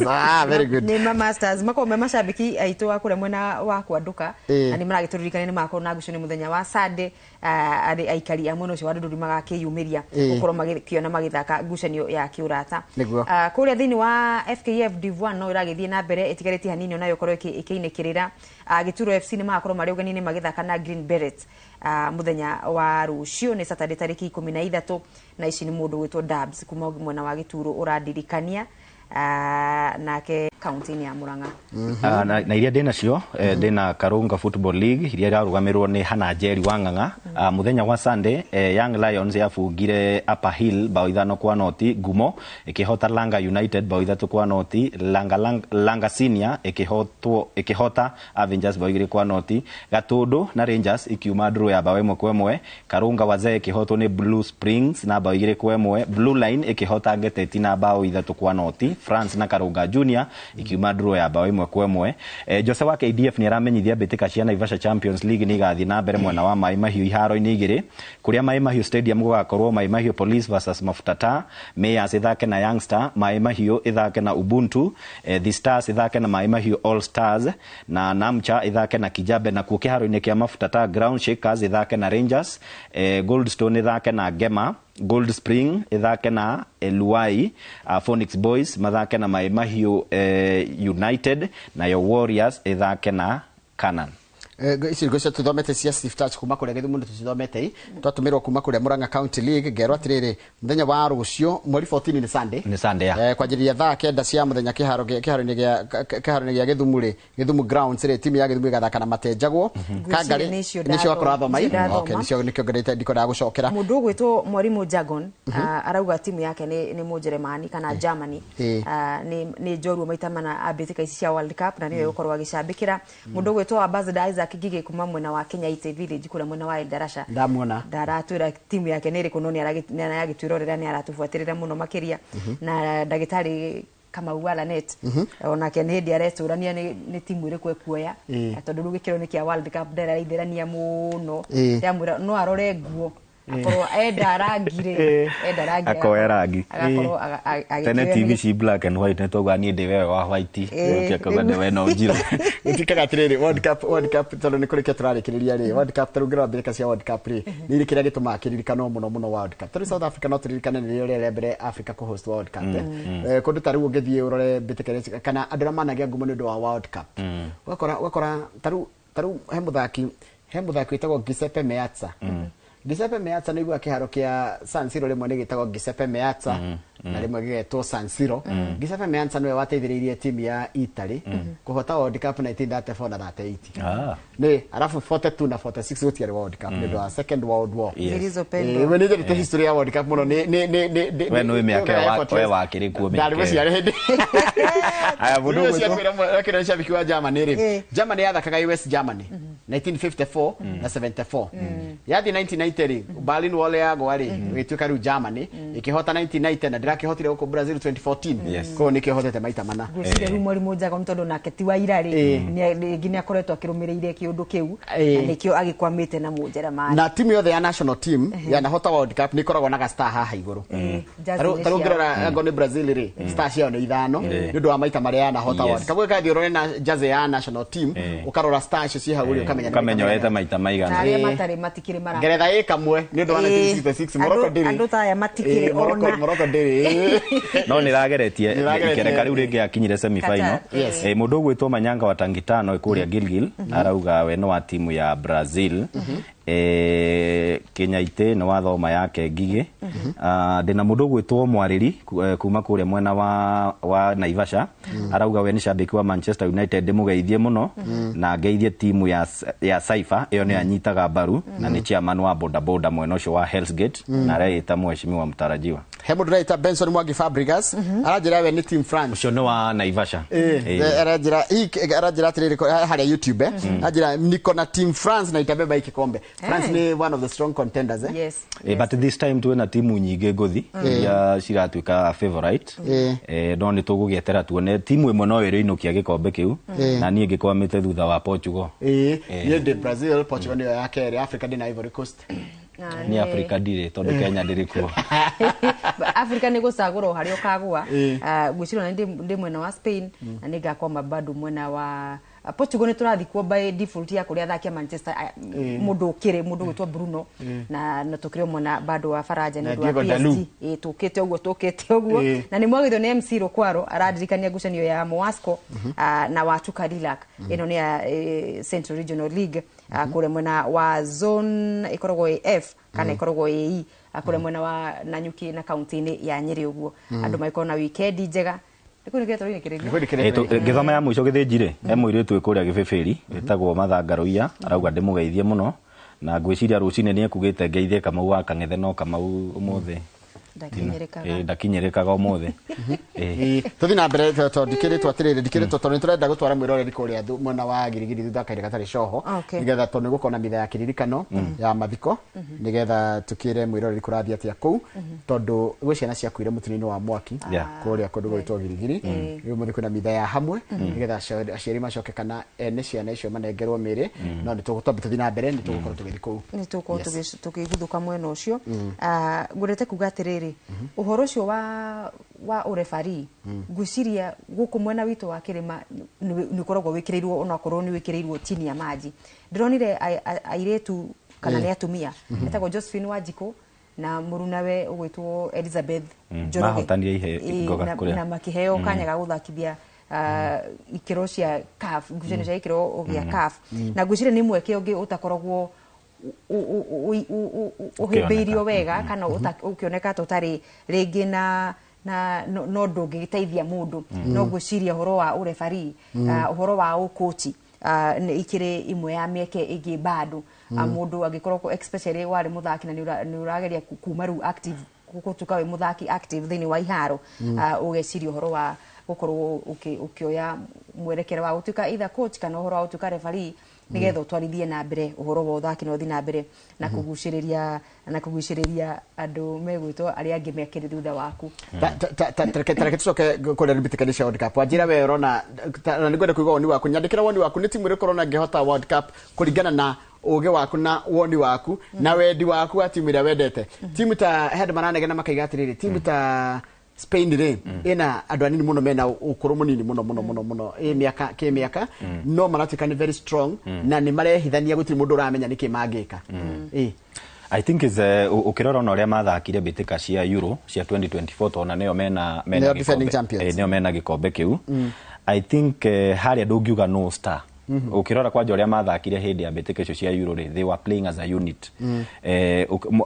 very good nĩ masters makorwo me macambĩki aitũ wa kũrĩa mwena wa Kwanduka na nĩ maragĩtũririkania nĩ makorwo na ngucanio mũthenya wa Sunday aikari a mwena ũcio wa Ndũndũri magakĩyumĩria gũkorwo magĩkĩona magĩthaka ngucanio ya kĩũrata kũrĩa thĩinĩ wa FKF Div1 no ĩragĩthiĩ na mbere ĩtigarĩtie hanini nayo korwo ĩkĩinĩkĩrĩra Gĩturo FC nĩ magakorwo marĩ ũgeni-inĩ magĩthaka na Green Berets muthenya wa rũciũ nĩ Saturday tarĩki 13 na ici nĩ mũndũ gwĩtwo Dabs kuma mwena wa Gĩturo ũrandirikania nake kaunti-inĩ ya Murang'a na iria ndĩnacio ndĩna Karunga Football League iria irarugamirwo nĩ Hana Njeri wa Ng'ang'a muthenya wa Sunday Young Lions yabungire Upper Hill bao 5-0 Ngumo ikihota Langa United bao 3-0 Langa Senior ikihota Avengers bao 2-0 Gatundu na Rangers ikiuma draw ya bao 1-1 Karunga Wazee ikihotwo ni Blue Springs na bao 2-1 Blue Line ikihota Ngeteti na bao 3-0 France na Karunga Junior ikiuma draw ya bao 1-1 Jose wa KDF ni aramenyithia Mbĩtĩka cia Naivasha Champions League ni gathi na mbere mwena wa Mai Mahiũ iharo-inĩ igĩrĩ kuria Mai Mahiũ Stadium gũgakorwo Mai Mahiũ Police versus Mafutata Mayors ithake na Youngster Mai Mahiũ ithake na Ubuntu The Stars ithake na Mai Mahiũ All Stars na Namcha ithake na Kijabe na kuo kĩharo-inĩ kĩa Mafutata Ground Shakers ithake na Rangers Goldstone ithake na Gema Gold Spring ithake na Luai Phoenix Boys mathake na Mai Mahiũ United na yo Warriors ithake na Canaan ici ngocia tuthomete cia Steve Touch kuma kũrĩa Gĩthumo tuthomete twatũmirwo kuma kũrĩa Murang'a County League ngerwo atĩrĩrĩ muthenya wa rũciũ mweri 14 ni Sunday kwanjĩrĩria thaa 9 cia muthenya kĩharo-inĩ gĩa Gĩthumo rĩ Gĩthumo Grounds rĩ timu ya Gĩthumo igathaka na Matenjagwo Kangari nicio akorwo athomai nicio nĩkĩongerete ndiko ya gũcokera mũndũ gwĩtwo Mwarimũ Jagon arauga timu yake nĩ Mũjeremani kana Germany nĩ njorua maita mana Mbĩtĩka ici cia World Cup na niyo gũkorwo agĩcambĩkĩra mũndũ gwĩtwo Ambassador Isaac Ngige kuma mwena wa Kenya Ite Village kule mwena wa Darasha ndamuona ndaratwira timu yake niri kuno ni aragitwirorera ni aratufuatirira muno makiria na ndagitari kama uwala net ona ke nä hä areturania nä timu ä rä kå ekuoya tondå rä u gä kä ro nä kä a World Cup nderaithärania må no ndamwä ra no arore nguo akorwo enda rangire akoya rangi tene TV ci black and white netogwa ni ndi wewe wa white ukiakoga ndi we no njiro utikaga atiriri World Cup tondu ni kurikia turarikiriria ri World Cup tarungira mbirika cia World Cup ri ni iri kiria gituma kiririkano muno World Cup tari South Africa no turirikane ni ri mbere Africa ku host World Cup kundu taru ngithie urore mbirika kana andura managia ngumo ni ndu wa World Cup wakora taru he muthaki witagwo Giuseppe Meazza Giuseppe Meazza nĩguo kĩharo kĩa San Siro rĩmwe nĩ gĩtagwo Giuseppe Meazza na rĩmwe gĩgetwo San Siro. Giuseppe Meazza nĩwe wateithĩrĩirie timu ya Italy kũhota World Cup 1934 na 38. Nĩ arafu 42 na 46 gũtiarĩ World Cup nĩ wa Second World War. Zilizopendwa. Nĩ ndĩrĩte history ya World Cup mũno nĩ we nĩ mĩaka we wakĩrĩ kuo mĩaka. Ndarĩ gũciarĩ hĩndĩ. Aya mũndũ ũcio akĩra shabiki wa Germany rĩ. Germany yathakaga US Germany 1954 na 74. Yathi 1990 Berlin Wall yagwa rĩ gĩtuĩka rĩu Germany ikihota 1990 na ndirakihotire huko Brazil 2014 ko nikihotete maita mana gucire ru mwarimu njaga ntondu nake ti wa irari ni nginya akoretwo akirumirire kiundu kiu na nikio agikwamite na munjera mari na timu yothe ya national team ya nahota World Cup nikoragwo na star haha iguru tarungirora ngo ni Brazil ri star cio ni ithano ni ndu wa maita mari ya nahota World Cup gwa thiorore na jersey ya national team ukarora star cio ci hau ri ukamenya weta maita maigana ari matari matikire mara Ngeretha ikamwe ni ndu wa 1966 Morocco ndiri andu ta ya matikire ona Morocco ndiri no ni rageretie ikereka riu ringi akinyire semi final mundu gwitwo Manyanga wa Tangitano ikuria Gilgil arauga we no wa timu ya Brazil Kenya Ite no wathoma yake Ngige ndina mundu gwitwo Mwariri kuma kuria mwena wa Naivasha arauga we ni shabiki wa Manchester United mugeithie muno na ngeithie timu ya Saifa iyo ni anyitaga baru na ni chairman wa boda mwena ucio wa Hell's Gate na araita mheshimiwa mtarajiwa he mundu raita Benson Mwangi Fabregas arajira we ni team France ucio no wa Naivasha arajira atiriri hari YouTube arajira niko na team France na itabeba ikikombe France ni one of the strong contenders yes but this time tuena timu nyingi nguthi ya ciratuika favorite no ni tugugietera tuone timu imwe no iriinukia gikombe kiu na nie ngikwamite thutha wa Portugal ye de Brazil Portugal ni yake Africa ni Ivory Coast ni Africa ndire tondu Kenya ndiri kuo Africa ni gucagura hari ukagwa gwicirwo ndi mwena wa Spain na ningakoma bado mwena wa Portugal ni turathi kuo by default ya kuria thakia Manchester mundu gwitwa Bruno na tukire mwena bado wa Faraja ni wa PSG tukite uguo na ni mwagithio ni MC Rokwaro aradirikania ngucanio ya Moasco na wa Tukadilak ino ni ya Central Regional League kure mwena wa zone ikoragwo F kana ikoragwo E akure mwena wa Nanyuki na county ya Nyeri uguo andu maiko na weekend njega githoma ya mwico githinjire emwiritu ikuria gibibiri witagwo Mathangaruia arauga ndimugeithie muno na ngwiciria rucine ni ekugite ngeithie Kamau wa Kang'ethe no Kamau umuthi ndakinyerekaga umuthi tuthi na mbere ndikiritwo atiriri ndikiritwo tondu turenda gutwara mwiroreri kuria mwena wa Girigiri thutha kaire gatari coho nigetha tondu gukona mitha ya kiririkano ya mathiko nigetha tukire mwiroreri kurathia atia kuu tondu gwe ciana ciakuire mutini-ini wa mwaki kuria kundu gwitwo Girigiri riu muthi kwina mitha ya hamwe nigetha aciari macoke kana ene ciana icio manengerwo miri no nitugutwamba tuthi na mbere nitugukorwo tugithi kuu nitugukorwo tukiguthuka mwena ucio ngurete kuga atiriri uhoro ucio wa urefari guciria guku mwena witu wa Kirima ni koragwo wikirirwo ona korwo ni wikirirwo chini ya maji ndironire airetu kana ni atumia etagwo Josephine Wanjiku na murunawe ugwitwo Elizabeth Njoroge na makiheo kanya ga guthakithia ikiro cia CAF ngucanio cia ikiro gia CAF na nguciria ni mweke ungi utakoragwo uhimbiirio wega kana ukioneka tutari ringi na no ndungiteithia mundu no gwiciria horo wa urefari horo wa ukochi ikire imwe ya mieke igi bado mundu agikorwo especially wari muthaki na ni urageria kuma ru active gutuka we muthaki active thini wa iharo ugeciria horo wa gukorwo ukioya mwerekero wa utuka either coach kana horo wa utuka referee nigetha utwarithie na mbere uhoro wa uthaki no thi na mbere na kuguciriria andu megwitwo aria angi mekire thutha waku tareke tucoke kule ribitikanisha World Cup wajira we urona na nigwenda kuiga woni waku nyandikira woni waku ni timu iri korona ngehota World Cup kuringana na uge waku na woni waku na wendi waku wa timu ira wendete timu ta Headman na makaiga atiriri timu ta Spain re ina andu anini muno mena ukuru munini muno miaka no maratika ni very strong na ni marehithania gutiri mundu uramenya niki mangika I think is ukirora ona uria mathakire bitika cia Euro cia 2024 tona neo mena defending champions neo mena gikombe kiu I think haria ndungiuga no star ukirora kwa uria mathakire hindi ya bitika icio cia Euro ri they were playing as a unit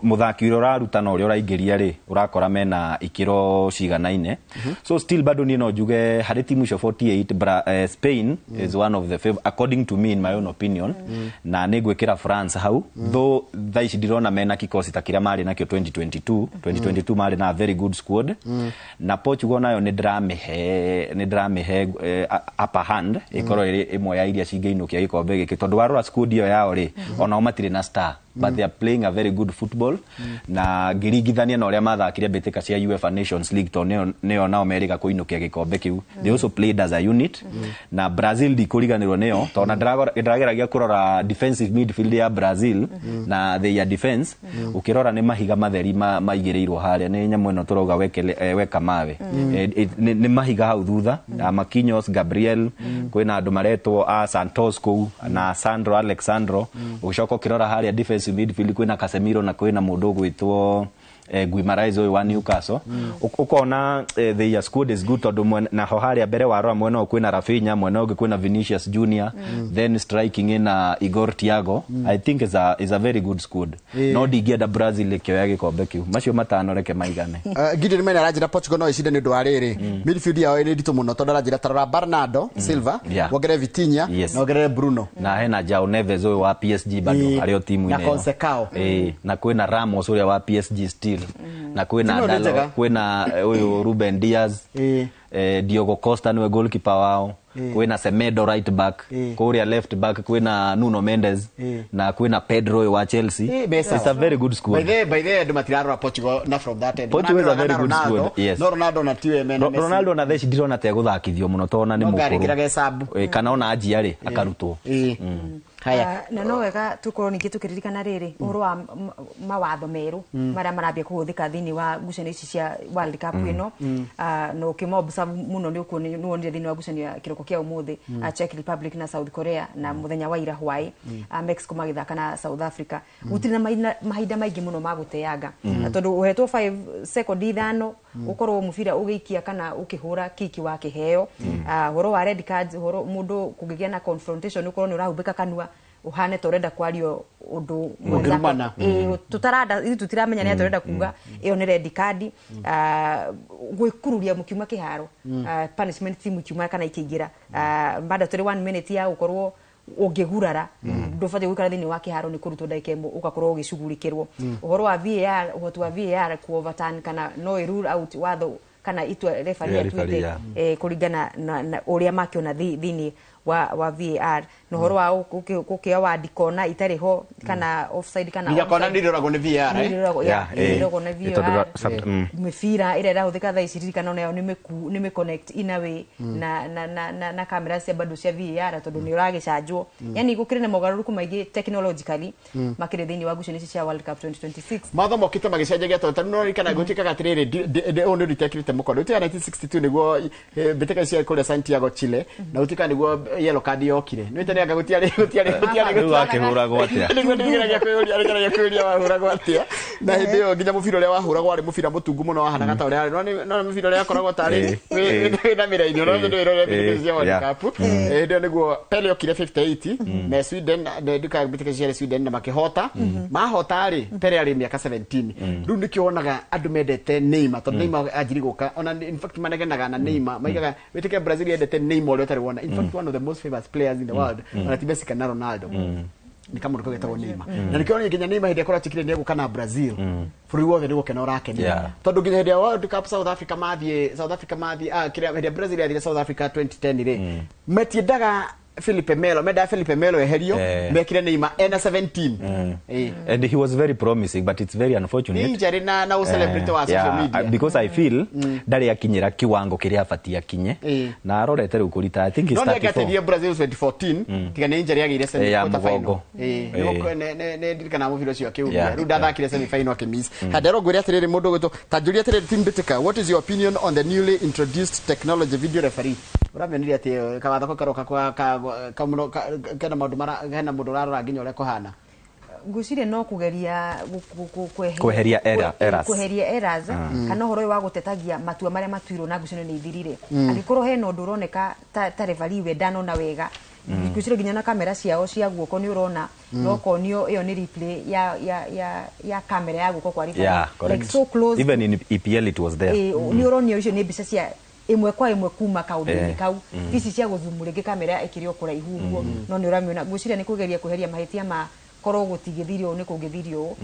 muthaki uria uraruta na uria uraingiria ri urakora mena ikiro ciganaine so still bado ni no juge hari timu icio 48 Spain is one of the favorite according to me in my own opinion na nigwikira France hau though thaici dirona mena kikosi takiria mari nakio 2022 mari na very good squad na Portugal nayo ni drame upper hand ikoro iri imwe ya iria cingeinukia gikombe giki tondu warora squad iyo yao ri ona matire na star but they are playing a very good football na ngirigithania na uria mathakire bitika cia UEFA Nations League to neo nao merika kuinukia gikombe kiu they also played as a unit na Brazil dikuriganirwo neo to na ndrageragia kurora defensive midfield ya Brazil na their defense ukirora ni mahiga matheri maigireirwo haria ni nyamu ino turoga weka mawe ni mahiga hau thutha Marquinhos Gabriel kwina andu maretwo Santos ku na Sandro Alexandro ucoka kirora haria defense midfield kwina Casemiro na kwina mundu gwitwo Guimarães wa Newcastle ukona the squad is good tondu na hoharia mbere warora mwena kwina Rafinha mwena ungi kwina Vinicius Junior then striking in Igor Thiago I think is a very good squad no digienda Brazil ikioya gikombe kiu macio matano reke maigane Gideon mena rajira Portugal no icinde ni ndu ariri midfield yao ni ndito muno tondu rajira tarora Bernardo Silva wogere Vitinha na wogere Bruno na hena João Neves wa PSG bado ario timu ine na Consecao na kwina Ramos uria wa PSG still na kwina uyu Ruben Diaz Diogo Costa niwe goalkeeper wao kwina Semedo right back kuria left back kwina Nuno Mendes na kwina Pedro wa Chelsea it's a very good squad by the end matiraro Portugal na from that end Portugal is a very good squad yes no Ronaldo na tiwe mena Ronaldo na theci dirona te guthakithio muno tona ni mukuru kana ona ajiari akarutwo haya na no wega tukorwo ningi tukiririkana riri uhoro wa mawatho meru maria marambia kuhuthika thini wa ngucanio ici cia World Cup ino no kimobusa muno ni ukuonire thini wa ngucanio ya kiroko kia umuthi Czech Republic na South Korea na muthenya wa ira hwai Mexico magithaka na South Africa gutiri na mahinda maingi muno maguteanga tondu uhetwo 5 second ithano ukorwo mubira ugiikia kana ukihura kiki wa kiheo horo wa red cards horo mundu kugigia na confrontation ukorwo ni urahumbika kanua uhane torenda kwario undu mwenzako tutarada ili tutiramenya ni atorenda kuga iyo ni red card gwikururia mukiuma kiharo punishment team kiuma kana ikigira bada turi 1 minute ya ukorwo ugigurara ndufate gwikara thini wa kiharo ni kurutwo ndagika imwe ugakorwo ugicugurikirwo uhoro wa VAR uhoti wa VAR ku overturn kana no rule out watho kana itwa referee atuite kuringana na uria makiona thini wa VAR no horo wa kukia wa dikona itari ho kana offside kana ya kona ndiroragwo ni VAR ndiroragwo ni VAR mifira ire rahuthika thaa ici kana nayo ni me connect in a way na camera cia bado cia VAR tondu ni uragicajwo yani gukire na mogaruruku maigi technologically makire thini wa ngucanio cia World Cup 2026 matho mokite magicenjagia tondu no kana gutika atiriri ono ritekrite mukono uti 1962 niguo bitika cia kule Santiago Chile na utika niguo yellow card yokire no itani agagutiari akihuragwo atia nigiragia kwĩria wahuragwo atia na hindi yo nginya mubira uria wahuragwo ari mubira mutungu muno wahanaga ta uria no mubira uria akoragwo tari na miraini no ndio iro bitika cia World Cup ndio niguo Pele yokire 58 na Sweden ndika bitika cia Sweden na makihota mahota ari Pele ari miaka 17 riu nikionaga andu mendete Neymar tondu Neymar ajiriguka ona in fact manegenaga na Neymar maigaga bitika Brazil yendete Neymar uria tari wona in fact one of the most famous players in the world wanatibesika na Ronaldo ni kama ndiko getagwo Neymar na nikiona nginya Neymar hindi akora tikire nego kana Brazil buri wothe nigo kena urake tondu nginya hindi World Cup South Africa mathie kiria hindi Brazil yathire South Africa 2010 ri metiendaga Felipe Melo eherio mekire Neymar ena 17 and he was very promising, but it's very unfortunate injury na celebrity wa social media because I feel ndari akinyira kiwango kiria afatia kinye na arorete riu kurita. I think he's 34. No negative Brazil 2014 tiga ni injury yagire semi final ne dirikana mu video cio akiuria ru ndathakire semi final akimiss hadero gwire atiriri mundu gwito tajuria atiriri Tim Bitika, what is your opinion on the newly introduced technology video referee? Uramenire ati kawathako karoka kwa kana maundu mara kana mundu rarora nginya ure kuhana ngucire no kugeria kweheria errors kana horo wa gutetagia matua maria matuirwo na ngucino ni ithirire angikorwo he no nduroneka ta referee we ndanona wega ngucire nginya na kamera ciao cia guoko ni urona no konio iyo ni replay ya kamera ya guoko kwa referee like so close, even in EPL it was there ni uronio icio ni mbica cia imwe kwa imwe kuma kaundu-ini kau ici cia guthumuringe kamera ikirio kuraihu uguo no ni uramiona ngucire ni kugeria kuheria mahitia ma korwo gutigithirio ni kugithirio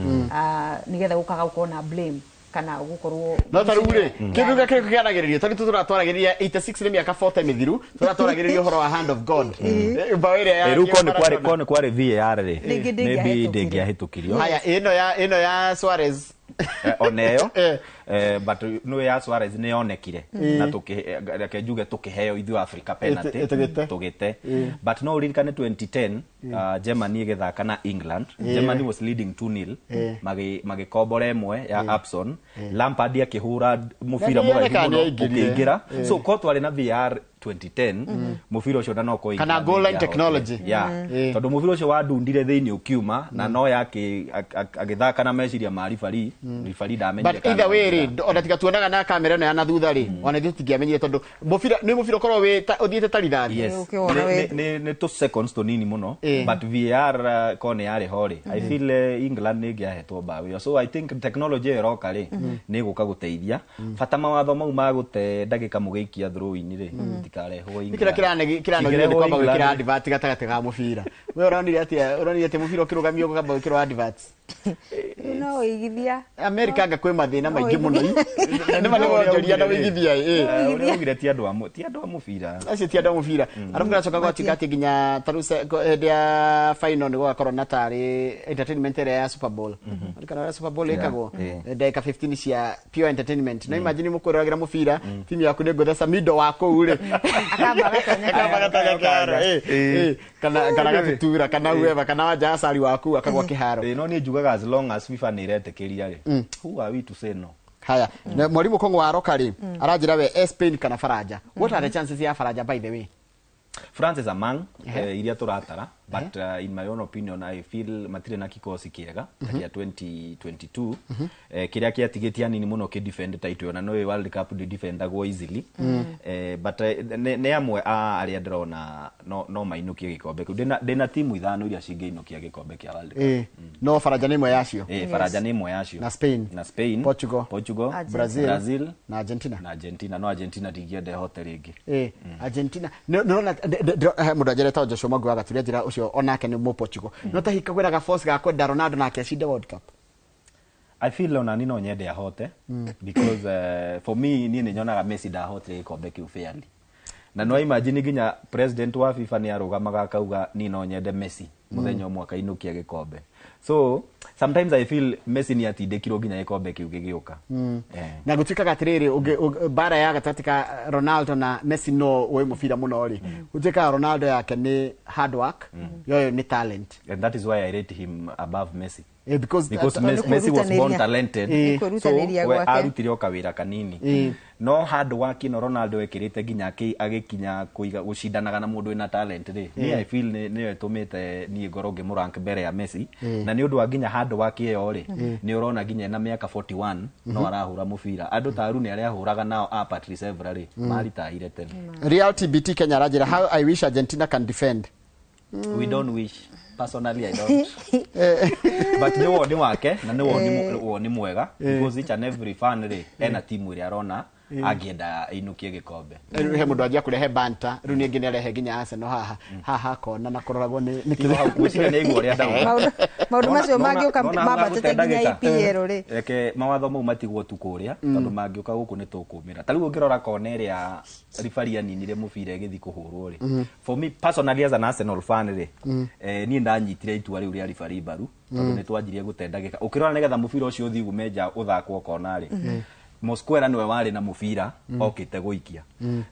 nigetha gukaga ukona blame kana gukorwo no tarure kinduga kire kuganagiririo tari turatwaragiriria 86 ni miaka 40 mithiru turatwaragiriria horo wa hand of God bawire ya ruko kware VAR ri maybe ndingiahitukirio haya ino ya Suarez oneyo but no ya Suarez ne onekire na tukijuge tukiheo ithu Africa penalty tugite but no ririkane 2010 Germany igithaka na England Germany was leading 2-0 magikombora imwe ya Upson Lampard akihura mufira mwe ukiingira so ko twari na VR 2010 mufira ucio na no ko kana goal line technology tondu mufira ucio wadundire thiini ukiuma na no yake agithaka na meciria ma referee damenye but either way ona tiga tuonaga na kamera no yana thutha ri ona ithu tingiamenyire tondu mufira ni mufira korwo we uthiete taridari ne to seconds to nini muno but VR kone yari hori I feel England ni giahetwo bawe so I think technology iroka ri ni guka guteithia fata mawatho mau magute ndagika mugiikia throw in ri tikarehwo kirane kwamba gwikira advert gatagate ga mufira we uronire ati mufira ukirugamio gukamba gwikirwo advert no igithia America ngakwe mathina maingi muno ni manyoria na wigithia urugire ti andu a mufira acio ti andu a mufira arabu ngacoka gwatika ati nginya taruse ya final ni gwa corona tari entertainment ya Super Bowl kana ya Super Bowl ikagwo ndeka 15 cia pure entertainment no imagine mukwiragira mufira timu yaku ni gotha samido wako ure akamba gatanya karo kana gatutura kana whoever kana waja asari waku akagwa kiharo no ni jugaga as long as FIFA ni retekeria ri who are we to say no haya mwalimu Kongo wa Rokari arajira we Spain kana Faraja what are the chances ya Faraja by the way France is among iria turatara but in my own opinion I feel matire na kikosi kiega ya 2022 kiria kiatigitia nini muno ki defend title na no World Cup di defender go easily but ne amwe aria ndrona no mainukie gikombe ndina timu ithano iria cingeinukia gikombe kia World Cup no Faraja ni imwe yacio Faraja ni imwe yacio na Spain Portugal Brazil na Argentina no Argentina digiende hotel ringi Argentina no mudajere ta Joshua Magwa gaturia jira ucio onake ni mu Portugal no ta hikagwira ga force ga kwenda Ronaldo na akashinde World Cup I feel ona nino nyende ahote because for me ni nyonaga Messi da hote ikombe kiu fairly na no imagine ginya president wa FIFA ni arugamaga akauga nino nyende Messi muthenya mwaka inukia gikombe so sometimes I feel Messi ni atindikirwo ginya gikombe kiu gigiuka na gutika gatiriri bara ya gatatika Ronaldo na Messi no we mufira muno ri gutika Ronaldo yake ni hard work yoyo ni talent and that is why I rate him above Messi because Messi was born talented so arutire okawira kanini no hard work no Ronaldo ekirite ginya agikinya kuiga gushindanaga na mundu ina talent ri ni I feel ni etumite ni ngoro ngimurank mbere ya Messi na ni undu wa ginya hard work iyo ri ni urona ginya na miaka 41 no arahura mufira andu taru ni aria huraga nao Patrice Evra ri maritahire tene Reality BT Kenya rajira how I wish Argentina can defend we don't wish personally I don't but ni wake na ni mwega because each and every fan ri ena timu ri arona angienda inukie gikombe he mundu ajia kurehe banta riu ningi ni arehe nginya Arsenal haha kona na kuroragwo ni hau gwiciria ni igua ria ndauga maundu macio mangiuka mabatete nginya IPL ri reke mawatho mau matigwo tu kuria tondu mangiuka guku ni tukumira tariu ngirora kona iria rifari aninire mubira githi kuhurwo ri for me personally as an Arsenal fan ri ni ndanyitire itua riu ria rifari baru tondu ni twanjirie gutendagika ukirora nigetha mubira ucio uthi gumeja uthakwo kona ri Mosquera niwe wari na mubira okite guikia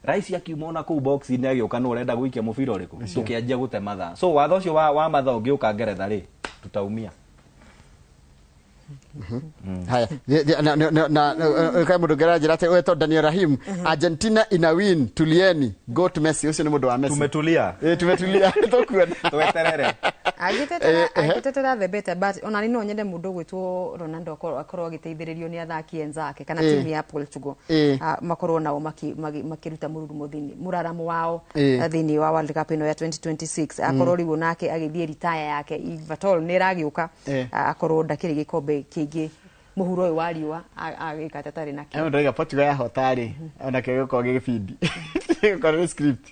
Rice akiuma ona ku box ni agioka no urenda guikia mubira uriku tukianjia gute matha so watho ucio wa matha ungiuka Ngeretha ri tutaumia haya na kama mundu gerajira ate weto Daniel Rahim Argentina ina win tulieni go to Messi ucio ni mundu wa Messi tumetulia tukuona tweterere agitetera the better but ona ni no nyende mundu gwitwo Ronaldo akorwo agiteithiririo ni athaki enzake kana timu ya Portugal makorwo nao makiruta mururu muthini muraramu wao thini wa World Cup ino ya 2026 akorwo riu nake agithie retire yake Vatol ni ragiuka akorwo ndakiri gikombe kingi muhuro uyu wa riwa agikata tari na kio ndio Portugal ya hotari ona kio ko gifidi ko script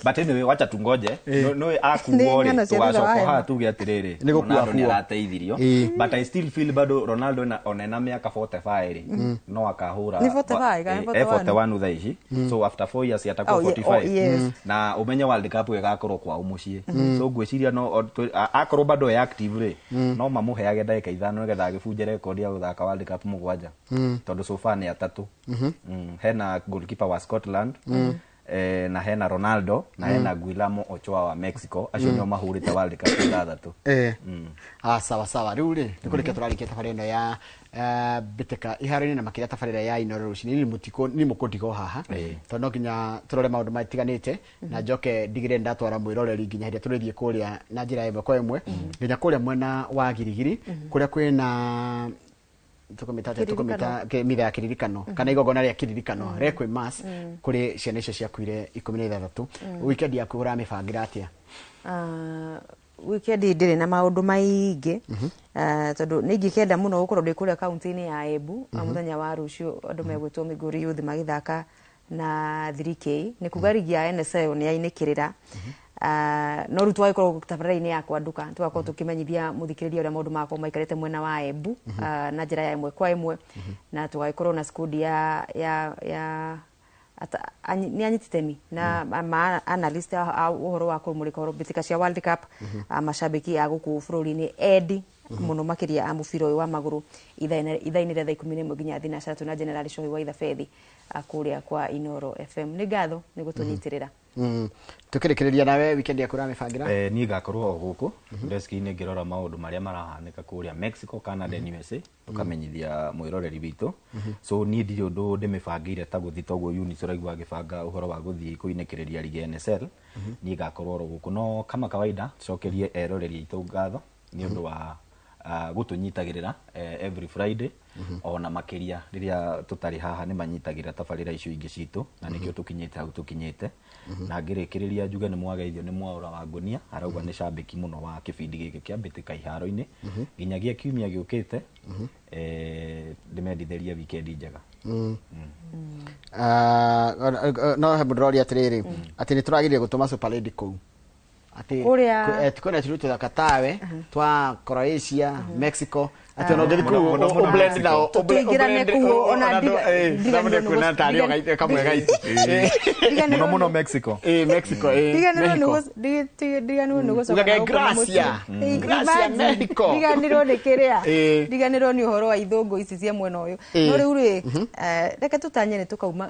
but anyway wacha tungoje no akuore tugacoka tuge atiriri Ronaldo ni arateithirio but I still feel bado Ronaldo na onena miaka 45 no akahura 41 thaici so after 4 years atakuwa 45 na umenya World Cup igakorwo kwa umucie so gwiciria no akorwo bado ya active ri no mamuheage ndagika 5 nigetha agibunje record ya guthaka World Cup 7 tondu so far ni 3 hena goalkeeper wa Scotland na hena Ronaldo na hena Guillermo Ochoa wa Mexico acio nio mahurite World Cup 3 sawa riu ri nikurike turarikia tabarira ino ya biteka iharini na makiria tabarira ya Inooro rucini ni mukundigo haha tondu nginya turore maundu matiganite na njoke ndigire ndatwara mwiroreri nginya hĩndĩ turithie kuria na njira ĩmwe kwa ĩmwe nginya kuria mwena wa Girigiri kuria kwina tukomita mitha ya kiririkano kana igogona ria kiririkano rekwe mass kuri ciana icio ciakuire 16 weekend ya kuhura mibangira atia weekend ndire na maundu maingi tondu ningikenda muno gukorwo ndi kuria county-ini ya Embu muthenya wa rucio andu megwitwo Migori Youth magithaka na 3K ni kuga rigi ya NSL ni ainikirira no rutu wakorwo tabarira-ini yakwa nduka tugakorwo tukimenyithia muthikiriria uria maundu makwa maikarite mwena wa Embu na njira ya ĩmwe kwa ĩmwe na tugakorwo na squad ya ni anyititemi na analyst uhoro wa kumurika horo bitika cia World Cup mashabiki a guku bururi-ini edi muno makiria a mubira uyu wa maguru ithaini rĩa 11 nginya thinacara tuna general show wa Ithafethi akuria kwa Inooro FM ni ngatho ni gutunyitirira tukirikiria nawe weekend ya kuria mibangira ni ngakorwo guku deski-ini ngirora maundu maria marahanika kuria Mexico Canada USA tukamenyithia mwiroreri witu so ni ndi undu ndimibangire ta guthi toguo unit uraigwa gibanga uhoro wa guthi kuinekiriria ligi NSL ni ngakorwo guku no kama kawaida cokerie eroreri itu ngatho ni undu wa gutunyitagirira every Friday ona makiria riria tutari haha ni manyitagirira tabarira icio ingi citu na nikio tukinyite hau tukinyite na ngirikiriria njuge ni mwageithio ni Mwaura wa Ngunia arauga ni shabiki muno wa kibindi giki kia bitika iharo-ini nginyagia kiumia giukite ndimendithĩria weekend njega no he mũndũrori atiriri ati ni turagirie gutuma Super League kuu ati tukona turuto za Katawe twa Croatia Mexico ati no ngiri ku blend na tuingirane ku ona diga kuna tario gaite kamwe gaite muno Mexico Mexico diga no gosoka gracia Mexico diga niro nekerea diga niro ni uhoro wa ithungu ici cia mwena uyu no riu ri reke tutanye ni tukauma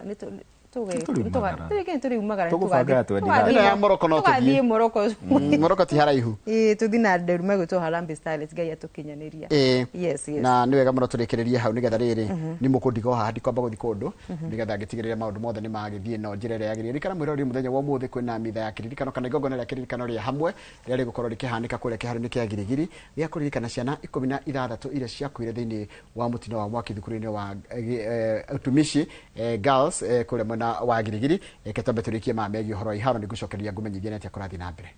Morocco ti haraihu tuthi na nderume gwitwo Harambee Stars ngai atukinyaniria yes na ni wega muno turikiririe hau nigetha riri ni mukundigo haha ndikwamba guthi kundu nigetha ngitigirira maundu mothe ni magithie no njira ria yagirire kana mwirori muthenya wa muthi kwina mitha ya kiririkano kana igogona ria kiririkano ria hamwe ria rigukorwo rikihanika kuria kiharo-ini kia Girigiri ria kuririkana ciana 16 iria ciakuire thiini wa mutino wa mwaki thukuru-ini wa utumishi girls kuria mwena wa Girigiri ketombe turikie mamegi horo iharo ni gucokeria ngumenyithia neti akurathi na mbere